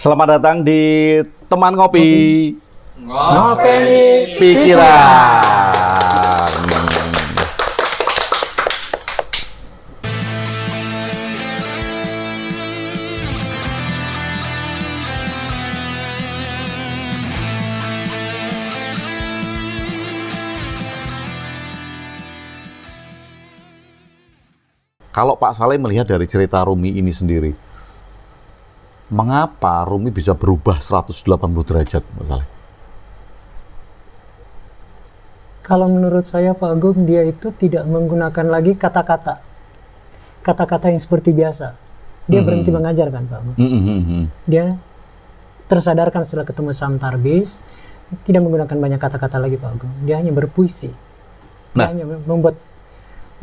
Selamat datang di Teman Ngopi. Ngopeni Pikiran. Kalau Pak Saleh melihat dari cerita Rumi ini sendiri, mengapa Rumi bisa berubah 180 derajat, Pak Saleh? Kalau menurut saya Pak Agung, dia itu tidak menggunakan lagi kata-kata yang seperti biasa. Dia berhenti mengajar kan Pak Agung. Dia tersadarkan setelah ketemu Sam Tarbis, tidak menggunakan banyak kata-kata lagi Pak Agung. Dia hanya berpuisi. Dia hanya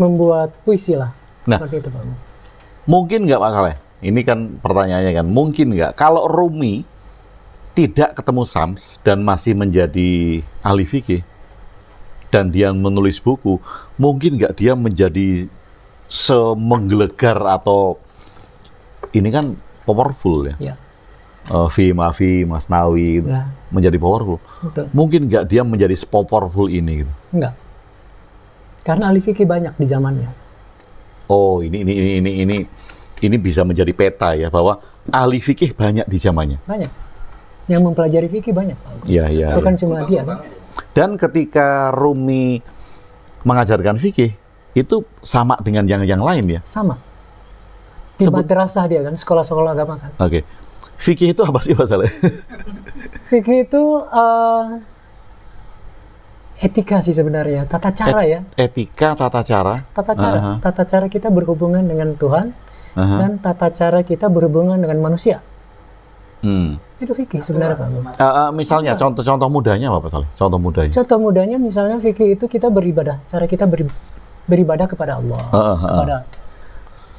membuat puisi lah. Seperti itu Pak Agung. Mungkin nggak Pak Saleh? Ini kan pertanyaannya kan, mungkin nggak kalau Rumi tidak ketemu Sams dan masih menjadi ahli fikih dan dia menulis buku, mungkin nggak dia menjadi semenggelegar atau ini kan powerful ya? Fi Mafi, Masnawi menjadi powerful. Betul. Mungkin nggak dia menjadi powerful ini gitu? Enggak. Karena ahli fikih banyak di zamannya. Oh, ini bisa menjadi peta ya, bahwa ahli fikih banyak di zamannya. Banyak. Yang mempelajari fikih banyak Pak Agung. Iya. Bukan cuma dia kan. Dan ketika Rumi mengajarkan fikih, itu sama dengan yang lain ya? Sama. Di madrasah dia kan, sekolah-sekolah agama kan. Oke. Fikih itu apa sih Pak Saleh? Fikih itu etika sih sebenarnya, tata cara ya. Etika, tata cara. Tata cara kita berhubungan dengan Tuhan dan tata cara kita berhubungan dengan manusia. Itu fikih sebenarnya Pak Agung. Misalnya contoh mudahnya apa Pak Saleh? Contoh mudahnya. Contoh mudahnya misalnya fikih itu kita beribadah, cara kita beribadah kepada Allah, kepada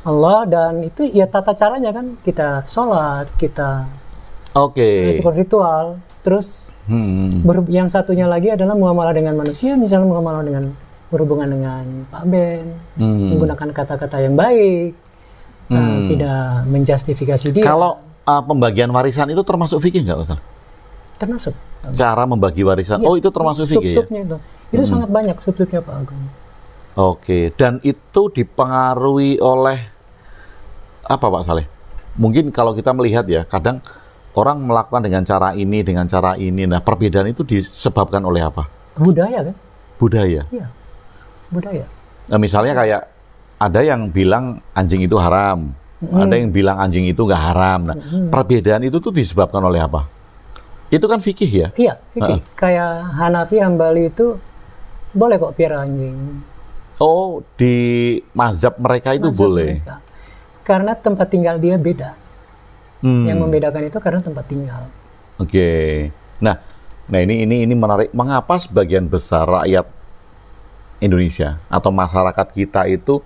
Allah, dan itu ya tata caranya kan kita sholat, kita ritual, terus yang satunya lagi adalah muamalah dengan manusia, misalnya muamalah dengan berhubungan dengan Pak Ben, menggunakan kata-kata yang baik, tidak menjustifikasi dia. Kalau pembagian warisan itu termasuk fikih nggak, Ustaz? Termasuk. Cara membagi warisan, itu termasuk fikih sub-subnya ya? Itu sangat banyak sub-subnya Pak Agung. Oke, dan itu dipengaruhi oleh apa Pak Saleh? Mungkin kalau kita melihat ya, kadang orang melakukan dengan cara ini. Nah, perbedaan itu disebabkan oleh apa? Budaya kan? Budaya? Iya, budaya. Nah, misalnya kayak ada yang bilang anjing itu haram, ada yang bilang anjing itu nggak haram. Nah, perbedaan itu tuh disebabkan oleh apa? Itu kan fikih ya? Iya, fikih. Kayak Hanafi, Hambali itu boleh kok piara anjing. Oh, di mazhab mereka itu boleh? Mereka. Karena tempat tinggal dia beda. Yang membedakan itu karena tempat tinggal. Oke. Nah ini menarik. Mengapa sebagian besar rakyat Indonesia atau masyarakat kita itu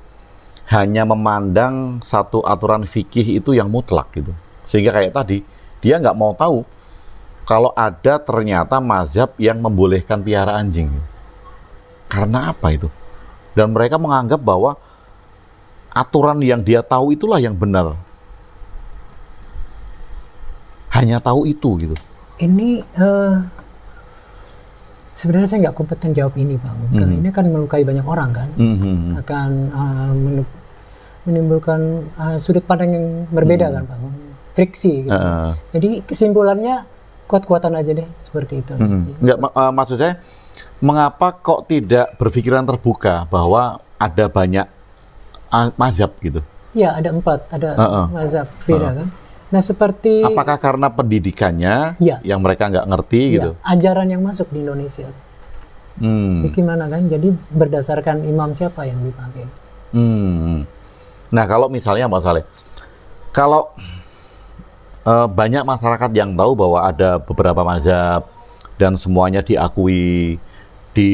hanya memandang satu aturan fikih itu yang mutlak gitu, sehingga kayak tadi dia nggak mau tahu kalau ada ternyata mazhab yang membolehkan piara anjing. Karena apa itu? Dan mereka menganggap bahwa aturan yang dia tahu itulah yang benar. Hanya tahu itu gitu. Ini sebenarnya saya nggak kompeten jawab ini Pak, karena ini akan melukai banyak orang kan, akan menimbulkan sudut pandang yang berbeda kan Pak, friksi gitu. Jadi kesimpulannya kuat-kuatan aja deh seperti itu. Nggak, maksud saya, mengapa kok tidak berpikiran terbuka bahwa ada banyak mazhab gitu? Iya, ada 4, ada mazhab beda kan. Nah, seperti apakah karena pendidikannya yang mereka nggak ngerti gitu? Ajaran yang masuk di Indonesia. Gimana kan? Jadi berdasarkan imam siapa yang dipakai. Nah, kalau misalnya Mas Saleh, kalau banyak masyarakat yang tahu bahwa ada beberapa mazhab dan semuanya diakui, di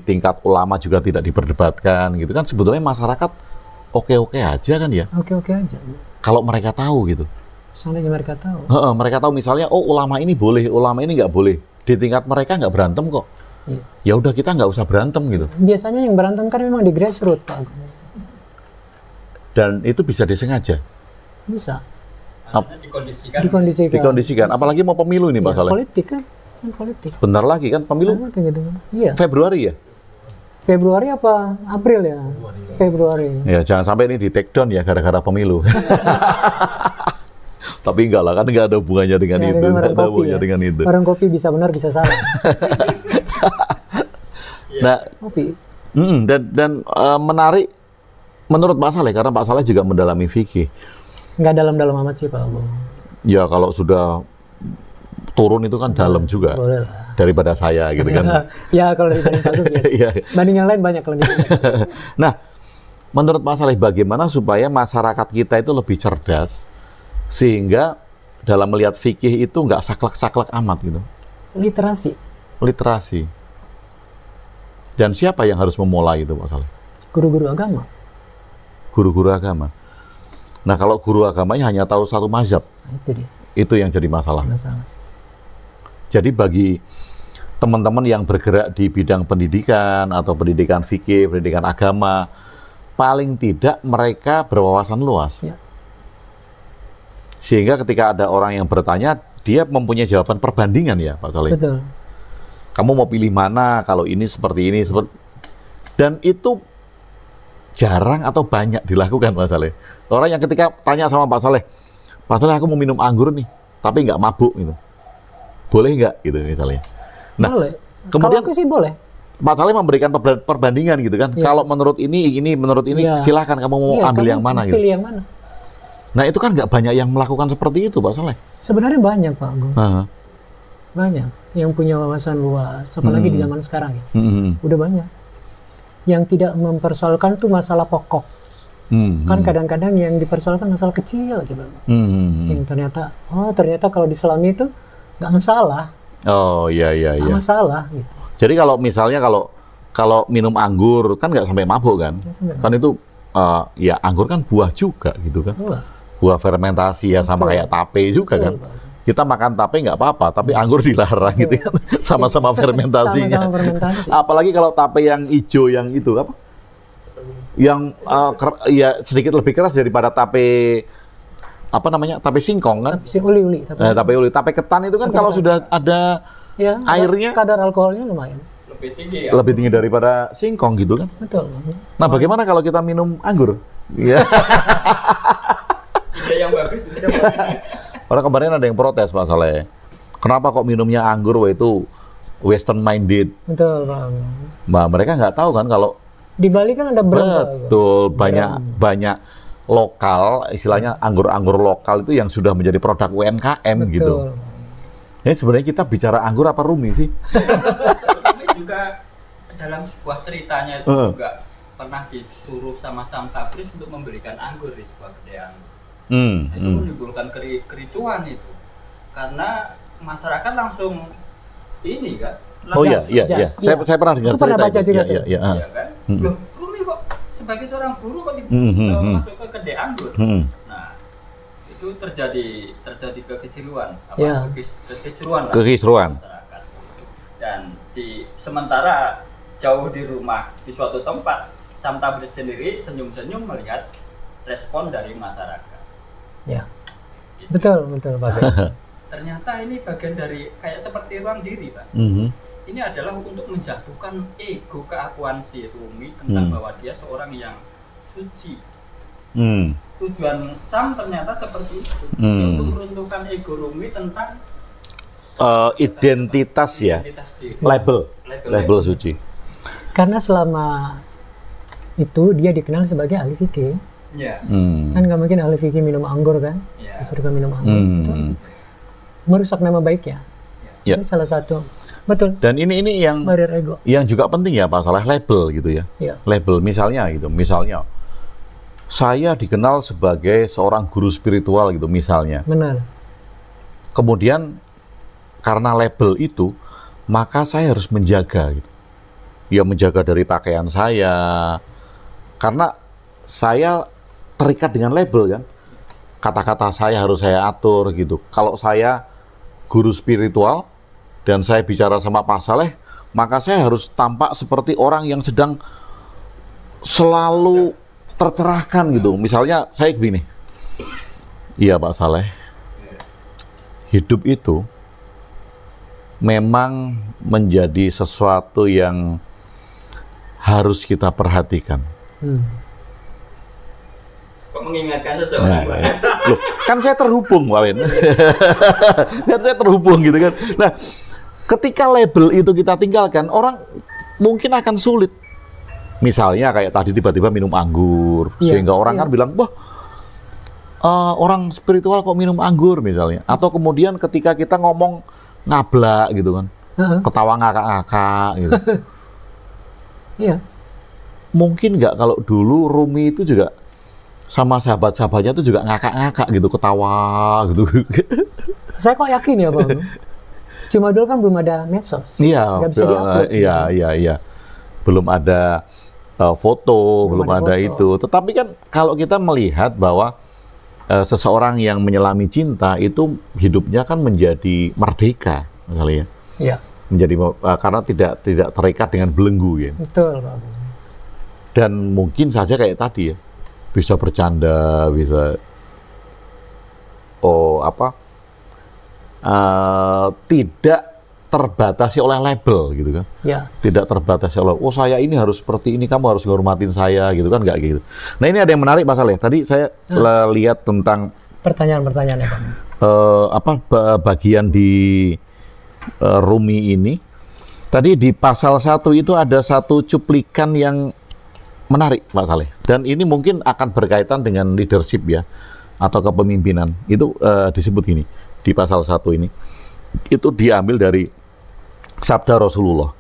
tingkat ulama juga tidak diperdebatkan gitu kan, sebetulnya masyarakat oke-oke aja kan ya? Oke-oke aja. Kalau mereka tahu gitu. Seandainya mereka tahu. Mereka tahu misalnya, ulama ini boleh, ulama ini nggak boleh. Di tingkat mereka nggak berantem kok. Ya udah kita nggak usah berantem gitu. Biasanya yang berantem kan memang di grassroots Pak. Dan itu bisa disengaja. Bisa. Artinya dikondisikan. Dikondisikan. Apalagi mau pemilu ini Pak Saleh. Politik kan politik. Bentar lagi kan pemilu Sama kayak gitu kan. Iya. Februari ya? Februari apa April ya? Februari. Ya jangan sampai ini di take down ya gara-gara pemilu. Tapi enggak lah, kan enggak ada hubungannya dengan Ya, itu. dengan Enggak warung ada kopi hubungannya ya. dengan itu. Warung kopi bisa benar bisa salah. Nah, Kopi. dan menarik menurut Pak Saleh, karena Pak Saleh juga mendalami fikih. Nggak dalam-dalam amat sih Pak Agung. Ya kalau sudah turun itu kan dalam juga Boleh lah. daripada saya gitu kan. Ya kalau dibanding Pak Agung biasa. Iya. Banding yang lain banyak kelebihan. Nah, menurut Pak Saleh bagaimana supaya masyarakat kita itu lebih cerdas sehingga dalam melihat fikih itu nggak saklek-saklek amat gitu. Literasi. Literasi. Dan siapa yang harus memulai itu Pak Saleh? Guru-guru agama. Guru-guru agama. Nah kalau guru agamanya hanya tahu satu mazhab, Nah, itu dia itu yang jadi masalah. masalah. Jadi bagi teman-teman yang bergerak di bidang pendidikan atau pendidikan fikih, pendidikan agama, paling tidak mereka berwawasan luas. Ya. Sehingga ketika ada orang yang bertanya, dia mempunyai jawaban perbandingan ya Pak Saleh. Betul. Kamu mau pilih mana kalau ini seperti ini, dan itu jarang atau banyak dilakukan Pak Saleh. Orang yang ketika tanya sama Pak Saleh aku mau minum anggur nih, tapi nggak mabuk gitu. Boleh nggak gitu misalnya. Nah, Boleh. kemudian Kalau aku sih boleh. Pak Saleh memberikan perbandingan gitu kan. Iya. Kalau menurut ini, menurut ini, Iya. silahkan kamu mau Iya, ambil kamu yang mana gitu. Pilih yang mana? Nah itu kan nggak banyak yang melakukan seperti itu Pak Saleh. Sebenarnya banyak Pak Agung. Heeh. Banyak yang punya wawasan luas. Apalagi di zaman sekarang ya. Udah banyak. Yang tidak mempersoalkan tuh masalah pokok. Kan kadang-kadang yang dipersoalkan masalah kecil aja Bang. Yang ternyata kalau di Islami itu nggak masalah. Oh iya. Nggak masalah gitu. Jadi kalau misalnya kalau minum anggur kan nggak sampai mabuk kan? Nggak sampai Kan itu ya anggur kan buah juga gitu kan? Wah, Buah fermentasi ya sama Betul. kayak tape juga kan? betul, Pak. Kita makan tape nggak apa-apa, tapi anggur dilarang gitu kan? Sama-sama fermentasinya. Sama-sama fermentasi. Apalagi kalau tape yang hijau yang itu apa? Yang ya sedikit lebih keras daripada tape apa namanya? Tape singkong kan? Tapi si uli-uli. Tape uli, tape ketan itu kan Tape kalau ketan. sudah ada Ya, airnya kadar alkoholnya lumayan. Lebih tinggi ya. lebih tinggi daripada singkong gitu kan? Betul. Nah, bagaimana kalau kita minum anggur? Iya. Ide yang bagus. Orang kemarin ada yang protes Pak Saleh. Kenapa kok minumnya anggur? Wah itu western minded. Betul, Pak. Nah, mereka nggak tahu kan kalau Di Bali kan ada brem. Pak. betul banyak lokal, istilahnya anggur-anggur lokal itu yang sudah menjadi produk UMKM gitu. Betul. Ini sebenarnya kita bicara anggur apa rumi sih? Ini juga dalam sebuah ceritanya itu juga pernah disuruh sama Sam Tabris untuk membelikan anggur di sebuah kedai anggur. Itu menimbulkan kericuhan itu. Karena masyarakat langsung ini kan. Oh iya, iya. jas. Saya pernah dengar Aku pernah cerita baca itu. juga Iya, tuh. iya. Iya kan? Loh, Rumi kok sebagai seorang guru kok masuk ke kedai anggur? Nah, itu terjadi kekisruan, Ya. kekisruan lah Kekisruan. masyarakat. Dan sementara jauh di rumah di suatu tempat, Sam Tabris sendiri senyum-senyum melihat respon dari masyarakat. Ya. Gitu. Betul, Pak. Ternyata ini bagian dari kayak seperti ruang diri, Pak. Ini adalah untuk menjatuhkan ego keakuan si Rumi tentang bahwa dia seorang yang suci. Tujuan Sam ternyata seperti itu, untuk meruntuhkan ego Rumi tentang Identitas ya, identitas diri. label suci. Karena selama itu dia dikenal sebagai ahli fikih. Ya. Kan nggak mungkin ahli fikih minum anggur kan? Ya. Disuruh minum anggur. Itu merusak nama baiknya. Ya. Itu salah satu. Betul. Dan ini yang Barrier ego. juga penting ya Pak Saleh, label gitu ya. Ya. Label misalnya saya dikenal sebagai seorang guru spiritual gitu misalnya. Benar. Kemudian karena label itu, maka saya harus menjaga gitu. Ya menjaga dari pakaian saya. Karena saya terikat dengan label kan. Kata-kata saya harus saya atur gitu. Kalau saya guru spiritual dan saya bicara sama Pak Saleh, maka saya harus tampak seperti orang yang sedang selalu tercerahkan gitu. Misalnya saya begini. Iya Pak Saleh, hidup itu memang menjadi sesuatu yang harus kita perhatikan. Kok mengingatkan seseorang, Pak? Loh, kan saya terhubung, Pak Wen. Kan saya terhubung gitu kan. Nah, ketika label itu kita tinggalkan, orang mungkin akan sulit. Misalnya kayak tadi tiba-tiba minum anggur, sehingga orang kan bilang, wah, orang spiritual kok minum anggur misalnya. Atau kemudian ketika kita ngomong ngablak gitu kan, ketawa ngakak-ngakak gitu. Iya. Mungkin nggak kalau dulu Rumi itu juga sama sahabat-sahabatnya itu juga ngakak-ngakak gitu, ketawa gitu. Saya kok yakin ya, Bang. Cuma dulu kan belum ada medsos. Iya, nggak bisa di-upload. iya. Belum ada foto, belum ada foto. itu. Tetapi kan kalau kita melihat bahwa seseorang yang menyelami cinta itu hidupnya kan menjadi merdeka, misalnya. Iya. Menjadi karena tidak terikat dengan belenggu ya. Betul, Pak. Dan mungkin saja kayak tadi ya, bisa bercanda, bisa tidak terbatasi oleh label gitu kan. Ya. Tidak terbatasi oleh, oh saya ini harus seperti ini, kamu harus menghormatin saya gitu kan, nggak gitu. Nah ini ada yang menarik Pak Saleh. Tadi saya lihat tentang Pertanyaan-pertanyaan ya, Pak. bagian di Rumi ini. Tadi di pasal 1 itu ada satu cuplikan yang menarik Pak Saleh. Dan ini mungkin akan berkaitan dengan leadership ya, atau kepemimpinan. Itu disebut gini, di pasal 1 ini. Itu diambil dari sabda Rasulullah.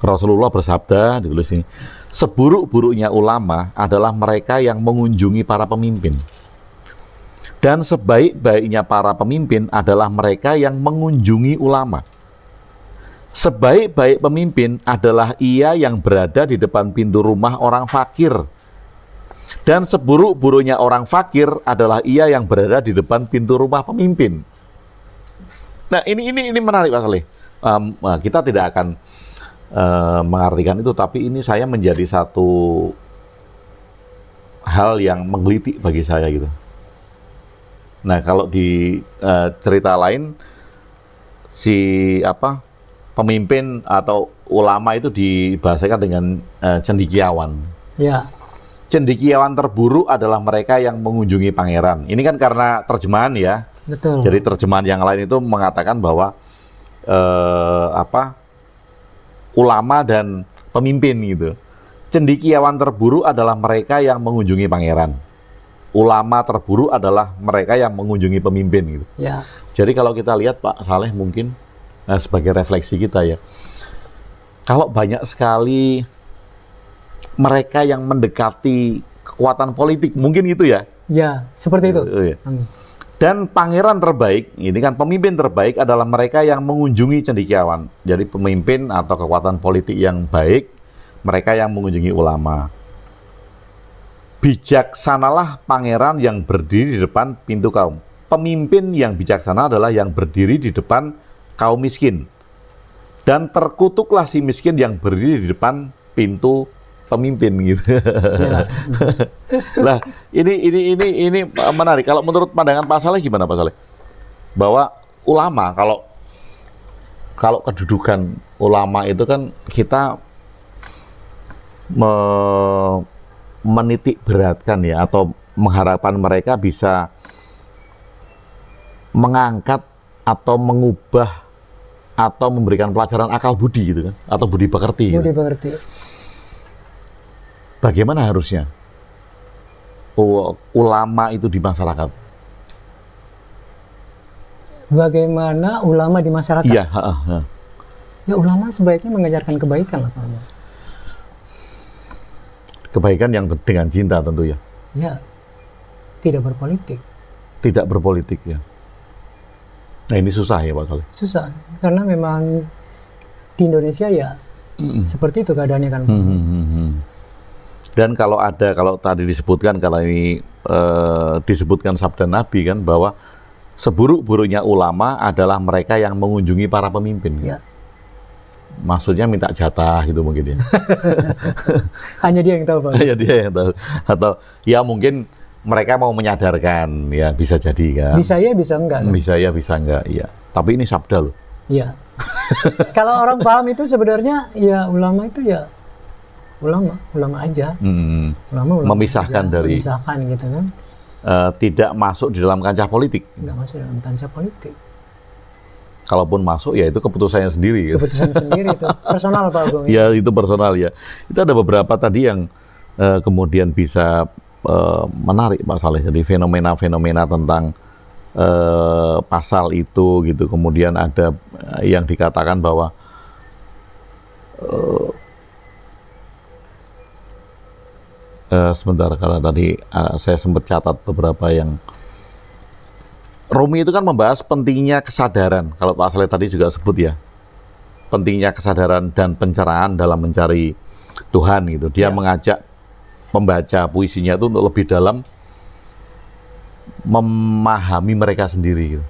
Rasulullah bersabda, ditulis ini, seburuk-buruknya ulama adalah mereka yang mengunjungi para pemimpin. Dan sebaik-baiknya para pemimpin adalah mereka yang mengunjungi ulama. Sebaik-baik pemimpin adalah ia yang berada di depan pintu rumah orang fakir. Dan seburuk-buruknya orang fakir adalah ia yang berada di depan pintu rumah pemimpin. Nah, ini menarik Pak Saleh. Kita tidak akan mengartikan itu, tapi ini saya menjadi satu hal yang menggelitik bagi saya gitu. Nah, kalau di cerita lain pemimpin atau ulama itu dibahasakan dengan cendekiawan. Ya. Cendekiawan terburuk adalah mereka yang mengunjungi pangeran. Ini kan karena terjemahan ya. Betul. Jadi terjemahan yang lain itu mengatakan bahwa ulama dan pemimpin gitu. Cendekiawan terburuk adalah mereka yang mengunjungi pangeran. Ulama terburuk adalah mereka yang mengunjungi pemimpin gitu. Ya. Jadi kalau kita lihat Pak Saleh mungkin sebagai refleksi kita ya, kalau banyak sekali mereka yang mendekati kekuatan politik, mungkin itu ya. Ya, seperti itu. Iya. Dan pangeran terbaik, ini kan pemimpin terbaik adalah mereka yang mengunjungi cendekiawan. Jadi pemimpin atau kekuatan politik yang baik, mereka yang mengunjungi ulama. Bijaksanalah pangeran yang berdiri di depan pintu kaum. Pemimpin yang bijaksana adalah yang berdiri di depan kaum miskin. Dan terkutuklah si miskin yang berdiri di depan pintu pemimpin gitu. Ya. Nah, ini menarik. Kalau menurut pandangan Pak Saleh gimana Pak Saleh? Bahwa ulama kalau kedudukan ulama itu kan kita menitik beratkan ya, atau mengharapkan mereka bisa mengangkat atau mengubah atau memberikan pelajaran akal budi gitu kan, atau budi pekerti. Budi gitu. pekerti. Bagaimana harusnya ulama itu di masyarakat? Bagaimana ulama di masyarakat? Iya. Ya ulama sebaiknya mengajarkan kebaikan lah Pak. Kebaikan yang dengan cinta tentu ya. Ya, tidak berpolitik. Tidak berpolitik ya. Nah ini susah ya Pak Saleh. Susah, karena memang di Indonesia ya seperti itu keadaannya kan. Dan kalau tadi disebutkan, kalau ini disebutkan sabda Nabi kan, bahwa seburuk-buruknya ulama adalah mereka yang mengunjungi para pemimpin. Ya. Maksudnya minta jatah gitu mungkin ya. Hanya dia yang tahu Pak. Hanya dia yang tahu. Atau ya mungkin mereka mau menyadarkan, ya bisa jadi kan. Bisa ya, bisa enggak. Kan? Bisa ya, bisa enggak, ya. Tapi ini sabda loh. Iya. Kalau orang paham itu sebenarnya ya ulama itu ya ulama aja. Ulama Memisahkan aja. dari Memisahkan gitu kan. Tidak masuk di dalam kancah politik. Enggak masuk dalam kancah politik. Kalaupun masuk ya itu keputusannya sendiri. Gitu. Keputusan sendiri itu personal Pak Agung. Ya itu personal ya. Itu ada beberapa tadi yang kemudian bisa menarik Pak Saleh. Jadi fenomena-fenomena tentang pasal itu gitu. Kemudian ada yang dikatakan bahwa sebentar, karena tadi saya sempat catat beberapa yang Rumi itu kan membahas pentingnya kesadaran. Kalau Pak Saleh tadi juga sebut ya, pentingnya kesadaran dan pencerahan dalam mencari Tuhan gitu. Dia mengajak pembaca puisinya itu untuk lebih dalam memahami mereka sendiri gitu.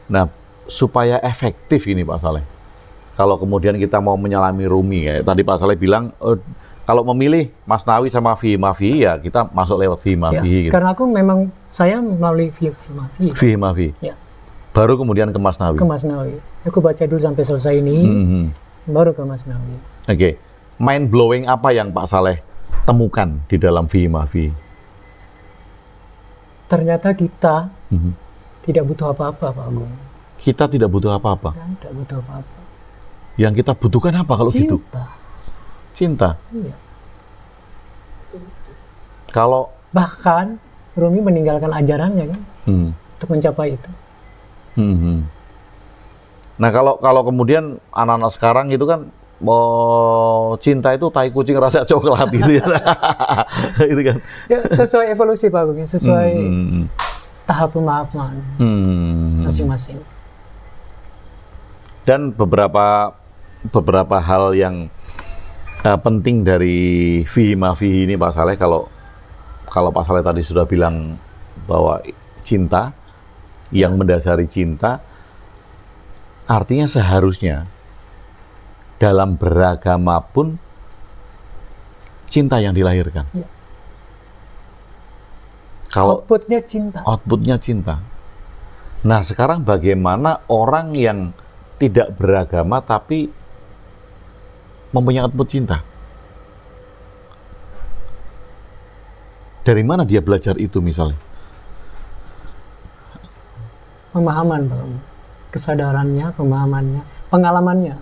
Nah, supaya efektif ini Pak Saleh, kalau kemudian kita mau menyelami Rumi, kayak tadi Pak Saleh bilang, kalau memilih Masnawi sama Fihi ya kita masuk lewat Fihi Ya, gitu. karena aku memang saya melalui Fihi. Ya. Baru kemudian ke Masnawi. Ke Masnawi. Aku baca dulu sampai selesai ini, baru ke Masnawi. Oke. Mind blowing apa yang Pak Saleh temukan di dalam Fihi? Ternyata kita tidak butuh apa-apa, Pak Agung. Kita tidak butuh apa-apa. Tidak butuh apa-apa. Yang kita butuhkan apa kalau gitu? Cinta. Iya. Kalau bahkan Rumi meninggalkan ajarannya kan untuk mencapai itu. Nah kalau kemudian anak-anak sekarang itu kan cinta itu tai kucing rasa coklat gitu ya. Itu kan. Ya, sesuai evolusi Pak Agung, sesuai tahap pemahaman masing-masing. Dan beberapa hal yang penting dari Fihi ini Pak Saleh, kalau Pak Saleh tadi sudah bilang bahwa cinta yang mendasari cinta, artinya seharusnya dalam beragama pun cinta yang dilahirkan. Ya. Kalau outputnya cinta. Nah sekarang bagaimana orang yang tidak beragama tapi mempunyai output cinta? Dari mana dia belajar itu misalnya? Pemahaman, kesadarannya, pemahamannya, pengalamannya.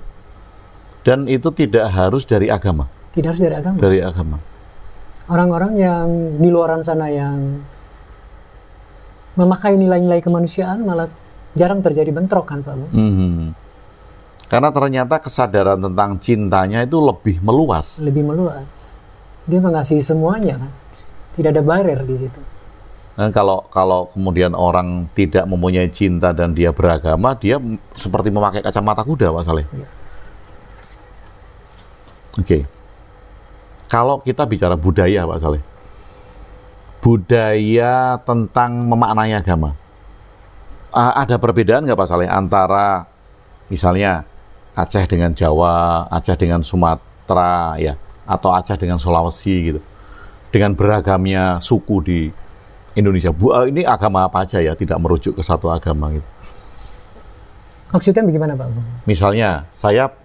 Dan itu tidak harus dari agama. Tidak harus dari agama. Dari agama. Orang-orang yang di luaran sana yang memakai nilai-nilai kemanusiaan malah jarang terjadi bentrok kan Pak Bu? Karena ternyata kesadaran tentang cintanya itu lebih meluas. Lebih meluas. Dia mengasihi semuanya kan. Tidak ada barrier di situ. Dan kalau kemudian orang tidak mempunyai cinta dan dia beragama, dia seperti memakai kacamata kuda, Pak Saleh. Ya. Oke. Kalau kita bicara budaya, Pak Saleh. Budaya tentang memaknai agama. Ada perbedaan nggak Pak Saleh antara misalnya Aceh dengan Jawa, Aceh dengan Sumatera, ya, atau Aceh dengan Sulawesi gitu, dengan beragamnya suku di Indonesia. Ini agama apa aja ya, tidak merujuk ke satu agama gitu. Maksudnya bagaimana Pak? Misalnya saya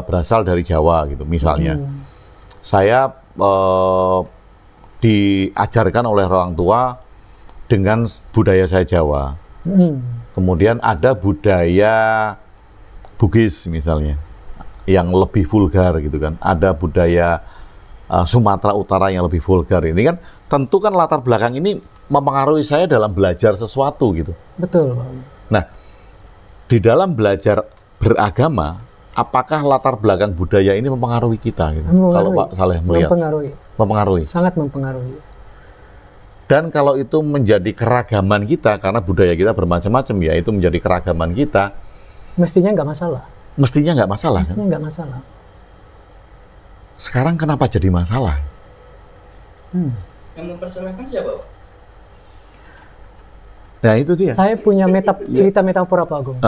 berasal dari Jawa gitu, misalnya saya diajarkan oleh orang tua dengan budaya saya Jawa. Kemudian ada budaya Bugis misalnya, yang lebih vulgar gitu kan. Ada budaya Sumatera Utara yang lebih vulgar. Ini kan tentu kan latar belakang ini mempengaruhi saya dalam belajar sesuatu gitu. Betul. Nah, di dalam belajar beragama, apakah latar belakang budaya ini mempengaruhi kita gitu? Kalau Pak Saleh melihat. Mempengaruhi. Sangat mempengaruhi. Dan kalau itu menjadi keragaman kita, karena budaya kita bermacam-macam ya, itu menjadi keragaman kita. Mestinya nggak masalah. Mestinya nggak masalah. Mestinya nggak masalah. Sekarang kenapa jadi masalah? Yang mempersalahkan siapa, Pak? Nah itu dia. Saya punya cerita metafora Pak Agung.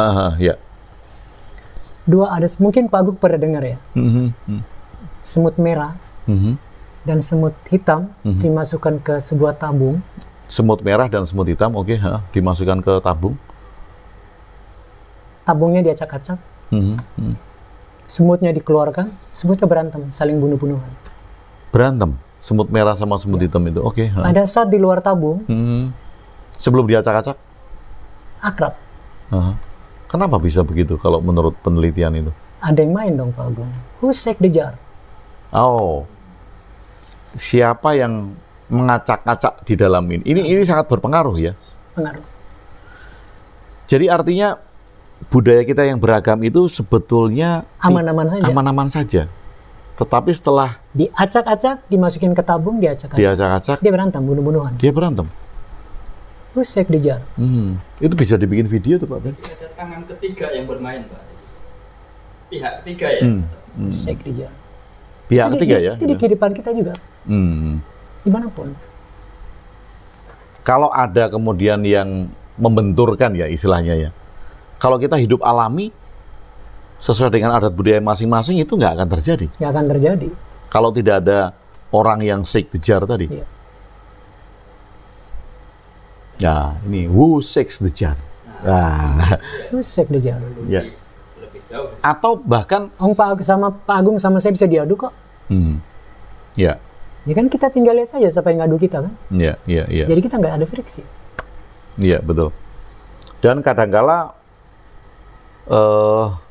Ya. Dua ada, mungkin Pak Agung pernah dengar ya. Semut merah dan semut hitam dimasukkan ke sebuah tabung. Semut merah dan semut hitam, oke, dimasukkan ke tabung. Tabungnya diacak-acak, semutnya dikeluarkan, semutnya berantem, saling bunuh-bunuhan. Berantem, semut merah sama semut hitam itu, oke. Pada saat di luar tabung, Sebelum diacak-acak, akrab. kenapa bisa begitu kalau menurut penelitian itu? Ada yang main dong Pak Agung. Who shake the jar? Oh, siapa yang mengacak-acak di dalam ini? Ini sangat berpengaruh ya. Pengaruh. Jadi artinya budaya kita yang beragam itu sebetulnya Aman-aman saja. aman-aman saja. Tetapi setelah Diacak-acak, dimasukin ke tabung, diacak-acak. diacak-acak, Dia berantem, bunuh-bunuhan. dia berantem. Who shake the jar? Itu bisa dibikin video tuh Pak Ben. Jadi ada tangan ketiga yang bermain, Pak. Pihak ketiga ya. Who shake the jar? Pihak ketiga ya. Itu di kehidupan kita juga. Dimanapun. Kalau ada kemudian yang membenturkan ya istilahnya ya. Kalau kita hidup alami sesuai dengan adat budaya masing-masing itu nggak akan terjadi. Nggak akan terjadi. Kalau tidak ada orang yang shake the jar tadi. Iya. Ya, ini who shakes the jar. Nah, Who shake the jar? ya. Lebih jauh. Atau bahkan Pak Agung sama saya bisa diadu kok. ya, Ya kan kita tinggal lihat saja siapa yang ngadu kita kan. ya. Jadi kita nggak ada friksi. Iya, betul. Dan kadangkala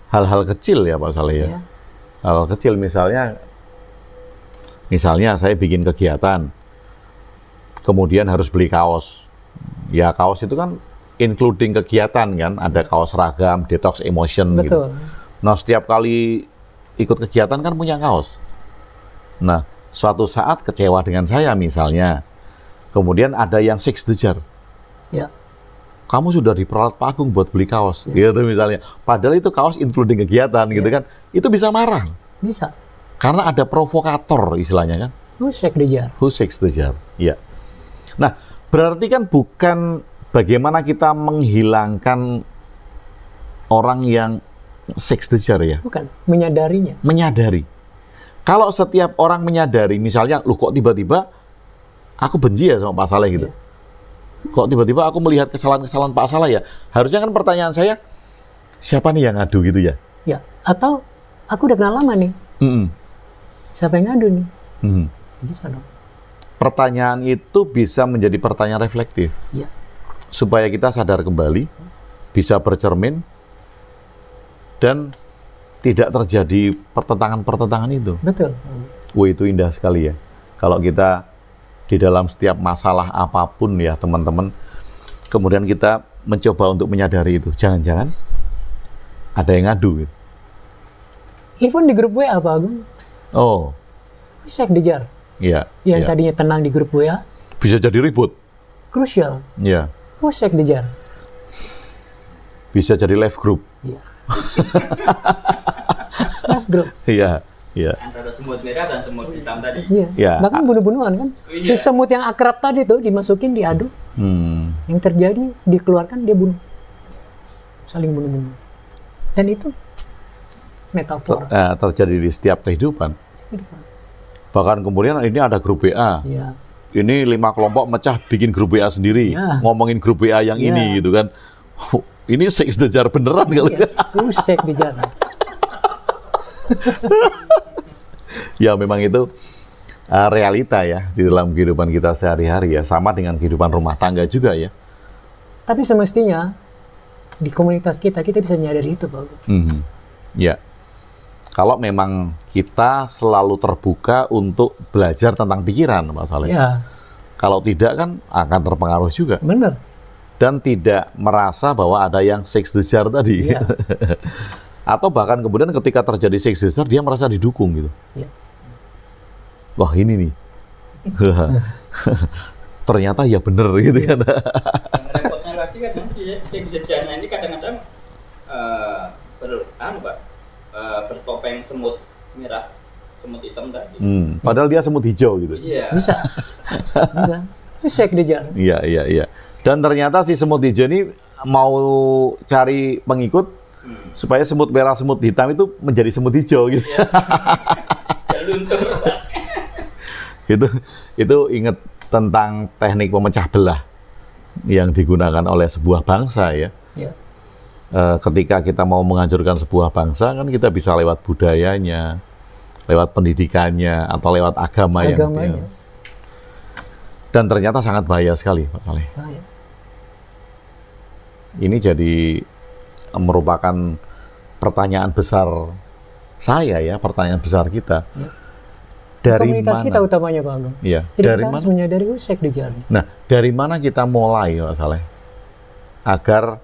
hal-hal kecil ya Pak Saleh ya. Ya. Hal kecil misalnya saya bikin kegiatan, kemudian harus beli kaos. Ya kaos itu kan including kegiatan kan, ada kaos seragam, detox emotion gitu. Betul. Nah setiap kali ikut kegiatan kan punya kaos. Nah suatu saat kecewa dengan saya misalnya, kemudian ada yang shakes the jar. Ya. Kamu sudah diperalat Pak Agung buat beli kaos, gitu misalnya. Padahal itu kaos including kegiatan, gitu kan. Itu bisa marah. Bisa. Karena ada provokator istilahnya kan. Who shake the jar? Who shakes the jar? Iya. Nah, berarti kan bukan bagaimana kita menghilangkan orang yang shakes the jar ya. Bukan. Menyadarinya. Menyadari. Kalau setiap orang menyadari, misalnya, lu kok tiba-tiba aku benci ya sama Pak Saleh gitu. Kok tiba-tiba aku melihat kesalahan-kesalahan Pak Saleh ya. Harusnya kan pertanyaan saya, siapa nih yang ngadu gitu ya? Ya. Atau aku udah kenal lama nih. Siapa yang ngadu nih? Bisa dong. Pertanyaan itu bisa menjadi pertanyaan reflektif. Ya. Supaya kita sadar kembali, bisa bercermin, dan tidak terjadi pertentangan-pertentangan itu. Betul. Wah, itu indah sekali ya. Kalau kita di dalam setiap masalah apapun ya teman-teman, kemudian kita mencoba untuk menyadari itu. Jangan-jangan ada yang ngadu gitu. Even di grup WA Pak Agung. Oh, Who shake the jar? iya. Yang iya. tadinya tenang di grup WA. Bisa jadi ribut. Crucial. Iya. Who shake the jar? Bisa jadi live group. Iya. Live group. Iya. Iya. Antara semut merah dan semut hitam tadi. Iya. Ya. Bahkan bunuh-bunuhan kan. Si Iya. semut yang akrab tadi tuh dimasukin diadu. Yang terjadi dikeluarkan dia bunuh. Saling bunuh-bunuh. Dan itu metafor. Terjadi di setiap kehidupan. Bahkan kemudian ini ada grup WA. Iya. Ini 5 kelompok mecah bikin grup WA sendiri. Ya. Ngomongin grup WA yang Ya. ini gitu kan. Ini shakes the jar beneran kali. Iya. Who shake the jar? Ya memang itu realita ya di dalam kehidupan kita sehari-hari ya. Sama dengan kehidupan rumah tangga juga ya. Tapi semestinya di komunitas kita bisa nyadari itu Pak. Ya. Kalau memang kita selalu terbuka untuk belajar tentang pikiran, Mas Saleh. Ya, Kalau tidak kan akan terpengaruh juga. benar. Dan tidak merasa bahwa ada yang shakes the jar tadi. Iya. Atau bahkan kemudian ketika terjadi shakes the jar, dia merasa didukung gitu. Iya. Wah ini nih. Ternyata ya bener gitu kan. Yang repotnya lagi kan si jejarnya ini kadang-kadang bertopeng semut merah, semut hitam tadi. Padahal dia semut hijau gitu. Iya. Bisa. Bisa. Who shake the jar? Iya. Dan ternyata si semut hijau ini mau cari pengikut supaya semut merah, semut hitam itu menjadi semut hijau gitu. Iya. Ya luntur. Itu ingat tentang teknik pemecah belah yang digunakan oleh sebuah bangsa ya. Ya. Ketika kita mau menghancurkan sebuah bangsa kan kita bisa lewat budayanya, lewat pendidikannya, atau lewat agamanya. Dan ternyata sangat bahaya sekali, Pak Saleh. Bahaya. Ini jadi merupakan pertanyaan besar saya ya, pertanyaan besar kita. Ya. Dari Komunitas mana? kita utamanya Pak Agung. Iya. Jadi Dari kita mana? harus menyadari Husek di jalan. Nah, dari mana kita mulai, Pak Saleh? Agar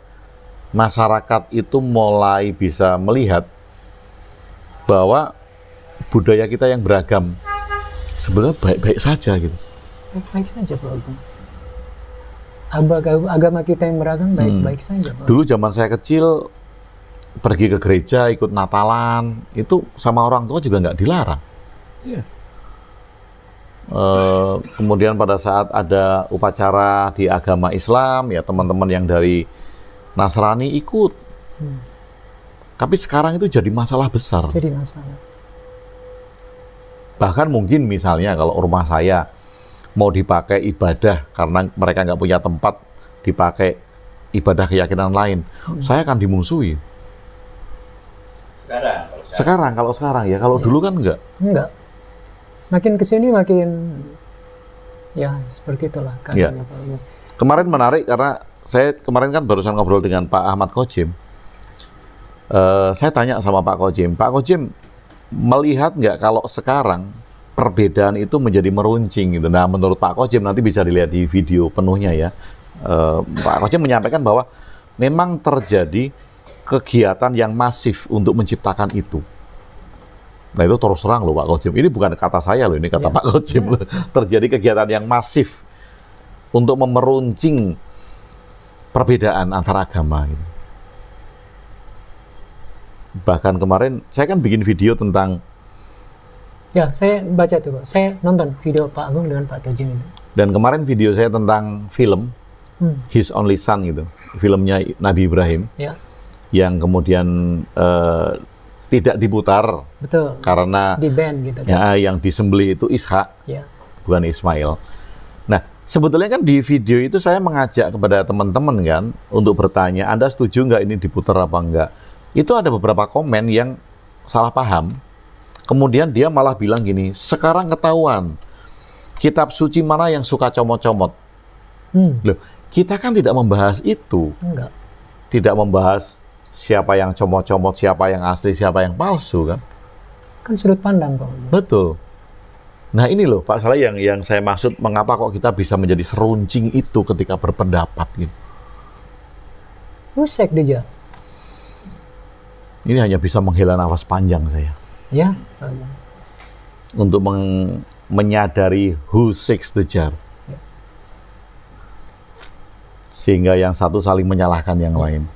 masyarakat itu mulai bisa melihat bahwa budaya kita yang beragam sebenarnya baik-baik saja gitu. Baik-baik saja Pak Agung. Agama kita yang beragam baik-baik saja Pak. Dulu zaman saya kecil pergi ke gereja ikut Natalan itu sama orang tua juga nggak dilarang. Iya. Kemudian pada saat ada upacara di agama Islam ya teman-teman yang dari Nasrani ikut. Tapi sekarang itu jadi masalah besar. Jadi masalah. Bahkan mungkin misalnya kalau rumah saya mau dipakai ibadah karena mereka nggak punya tempat dipakai ibadah keyakinan lain, saya akan dimusuhi. Kalau sekarang ya, kalau dulu kan enggak. Makin kesini makin ya seperti itulah keadaannya Pak Agung. Kemarin menarik karena saya kemarin kan barusan ngobrol dengan Pak Ahmad Khodzim. Saya tanya sama Pak Khodzim melihat nggak kalau sekarang perbedaan itu menjadi meruncing gitu. Nah, menurut Pak Khodzim nanti bisa dilihat di video penuhnya ya. Pak Khodzim menyampaikan bahwa memang terjadi kegiatan yang masif untuk menciptakan itu. Nah, itu terus terang loh Pak Khodzim. Ini bukan kata saya loh, ini kata Pak Khodzim. Terjadi kegiatan yang masif untuk memeruncing perbedaan antar agama gitu. Bahkan kemarin saya kan bikin video tentang saya baca tuh Pak. Saya nonton video Pak Agung dengan Pak Khodzim itu. Dan kemarin video saya tentang film His Only Son gitu, filmnya Nabi Ibrahim. Ya. Yang kemudian tidak diputar. Betul. Karena di band gitu kan. Ya, yang disembelih itu Ishak, bukan Ismail. Nah, sebetulnya kan di video itu saya mengajak kepada teman-teman kan untuk bertanya, Anda setuju nggak ini diputar apa enggak? Itu ada beberapa komen yang salah paham. Kemudian dia malah bilang gini, sekarang ketahuan kitab suci mana yang suka comot-comot. Loh, kita kan tidak membahas itu. Enggak. Tidak membahas siapa yang comot-comot, siapa yang asli, siapa yang palsu kan? Kan sudut pandang Pak. Betul. Nah ini loh Pak Saleh yang saya maksud mengapa kok kita bisa menjadi seruncing itu ketika berpendapat gitu. Husek dia. Ini hanya bisa menghela nafas panjang saya. Ya. Untuk menyadari who seeks the jar. Sehingga yang satu saling menyalahkan yang lain.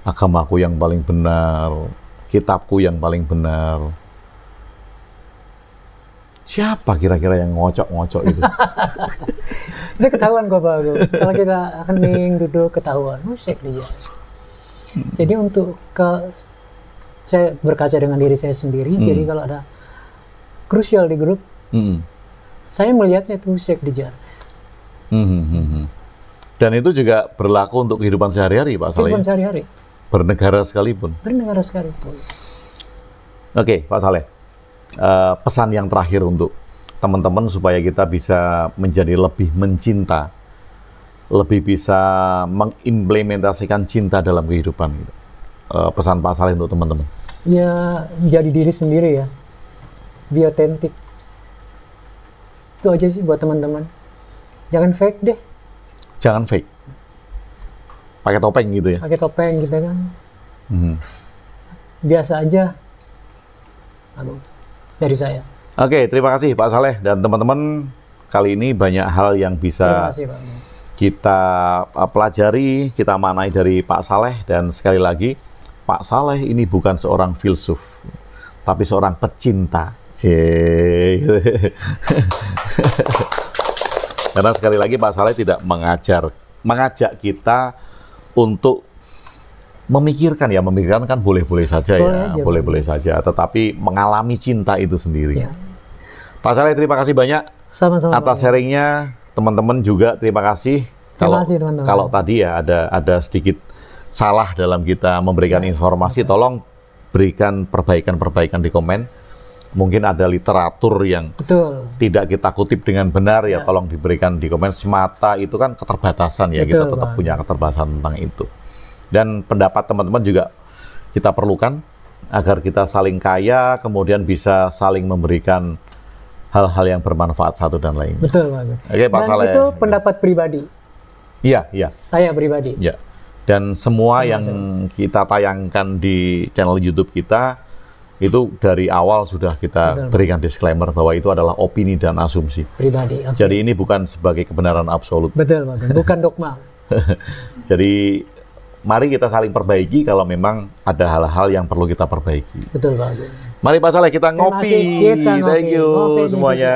Agamaku yang paling benar, kitabku yang paling benar. Siapa kira-kira yang ngocok-ngocok itu? Itu ketahuan kok Pak Agung. Kalau kita hening duduk ketahuan, Husek dia. Jadi saya berkaca dengan diri saya sendiri. Jadi kalau ada krusial di grup, saya melihatnya itu Husek dia. Dan itu juga berlaku untuk kehidupan sehari-hari Pak Saleh. Kehidupan sehari-hari. Bernegara sekalipun. Bernegara sekalipun. Oke, Pak Saleh. Pesan yang terakhir untuk teman-teman supaya kita bisa menjadi lebih mencinta, lebih bisa mengimplementasikan cinta dalam kehidupan. Pesan Pak Saleh untuk teman-teman. Ya, jadi diri sendiri ya. Be otentik. Itu aja sih buat teman-teman. Jangan fake deh. Jangan fake. Pakai topeng gitu ya. Pakai topeng gitu kan. Biasa aja. Dari saya. Oke, terima kasih Pak Saleh dan teman-teman. Kali ini banyak hal yang bisa kita pelajari, kita maknai dari Pak Saleh. Dan sekali lagi, Pak Saleh ini bukan seorang filsuf, tapi seorang pecinta. Karena sekali lagi Pak Saleh tidak mengajak kita untuk memikirkan kan boleh-boleh saja boleh-boleh saja, tetapi mengalami cinta itu sendiri. Pak Saleh, terima kasih banyak Sama-sama. atas Pak. sharingnya. Teman-teman juga terima kasih. Terima kasih, teman-teman. Kalau tadi ya ada sedikit salah dalam kita memberikan informasi, tolong berikan perbaikan-perbaikan di komen. Mungkin ada literatur yang Betul. tidak kita kutip dengan benar, ya tolong diberikan di komen. Semata itu kan keterbatasan ya, kita Betul, tetap Pak. punya keterbatasan tentang itu. Dan pendapat teman-teman juga kita perlukan agar kita saling kaya, kemudian bisa saling memberikan hal-hal yang bermanfaat satu dan lainnya. Betul, Pak Agung. Oke, Pak Dan Saleh. itu pendapat pribadi. Iya, iya. Saya pribadi. Ya, dan semua Terima yang kita tayangkan di channel YouTube kita itu dari awal sudah kita Betul. berikan disclaimer bahwa itu adalah opini dan asumsi. Pribadi. Oke. Jadi ini bukan sebagai kebenaran absolut. Betul, Pak Agung. Bukan dogma. Jadi mari kita saling perbaiki kalau memang ada hal-hal yang perlu kita perbaiki. Betul, Pak Agung. Mari Pak Saleh kita Terima ngopi. kasih, kita ngopi. Thank you Ngopi di semuanya.